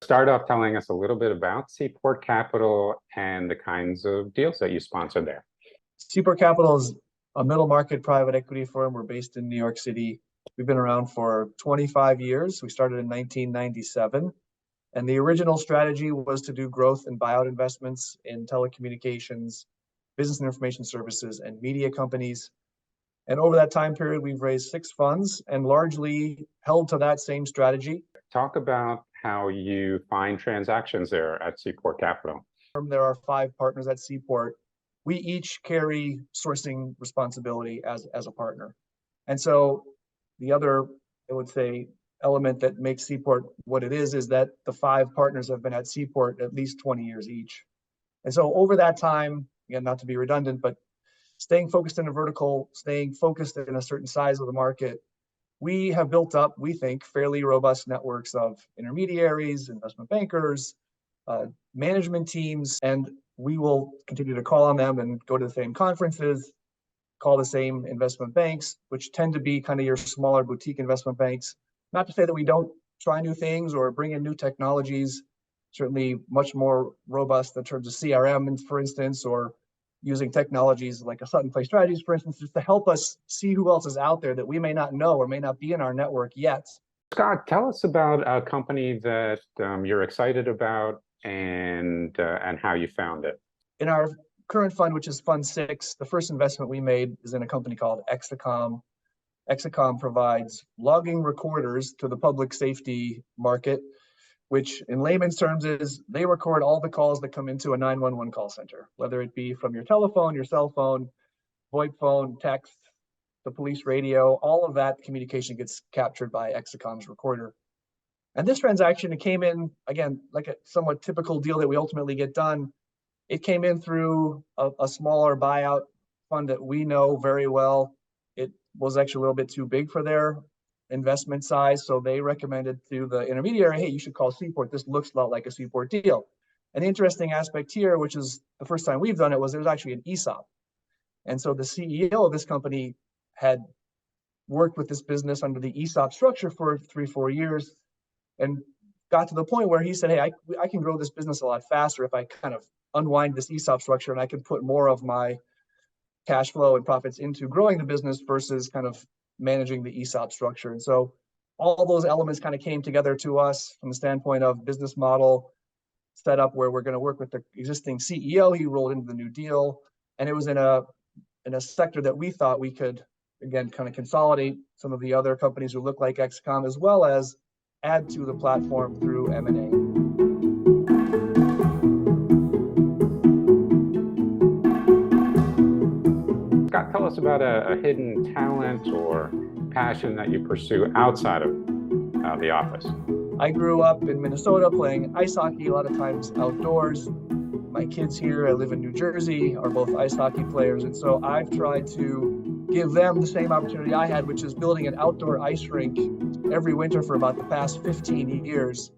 Start off telling us a little bit about Seaport Capital and the kinds of deals that you sponsor there. Seaport Capital is a middle market private equity firm. We're based in New York City. We've been around for 25 years. We started in 1997. And the original strategy was to do growth and buyout investments in telecommunications, business and information services, and media companies. And over that time period, we've raised 6 funds and largely held to that same strategy. Talk about how you find transactions there at Seaport Capital. There are 5 partners at Seaport. We each carry sourcing responsibility as a partner. And so the other, I would say, element that makes Seaport what it is that the 5 partners have been at Seaport at least 20 years each. And so over that time, again, not to be redundant, but staying focused in a vertical, staying focused in a certain size of the market, we have built up, we think, fairly robust networks of intermediaries, investment bankers, management teams, and we will continue to call on them and go to the same conferences, call the same investment banks, which tend to be kind of your smaller boutique investment banks. Not to say that we don't try new things or bring in new technologies, certainly much more robust in terms of CRM, for instance, or using technologies like a Sutton Place Strategies, for instance, just to help us see who else is out there that we may not know or may not be in our network yet. Scott, tell us about a company that you're excited about and how you found it. In our current fund, which is Fund 6, the first investment we made is in a company called Exacom. Exacom provides logging recorders to the public safety market, which in layman's terms is they record all the calls that come into a 911 call center, whether it be from your telephone, your cell phone, VoIP phone, text, the police radio, all of that communication gets captured by Exacom's recorder. And this transaction, it came in, again, like a somewhat typical deal that we ultimately get done. It came in through a smaller buyout fund that we know very well. It was actually a little bit too big for their investment size, so they recommended to the intermediary, hey, you should call Seaport. This looks a lot like a Seaport deal. And the interesting aspect here, which is the first time we've done it, was there was actually an ESOP. And so the CEO of this company had worked with this business under the ESOP structure for 3-4 years and got to the point where he said, hey, I can grow this business a lot faster if I kind of unwind this ESOP structure and I can put more of my cash flow and profits into growing the business versus kind of managing the ESOP structure. And so all those elements kind of came together to us from the standpoint of business model setup where we're going to work with the existing CEO. He rolled into the new deal, and it was in a sector that we thought we could, again, kind of consolidate some of the other companies who look like Exacom, as well as add to the platform through M&A. Scott, tell us about a hidden talent or passion that you pursue outside of the office. I grew up in Minnesota playing ice hockey, a lot of times outdoors. My kids here, I live in New Jersey, are both ice hockey players. And so I've tried to give them the same opportunity I had, which is building an outdoor ice rink every winter for about the past 15 years.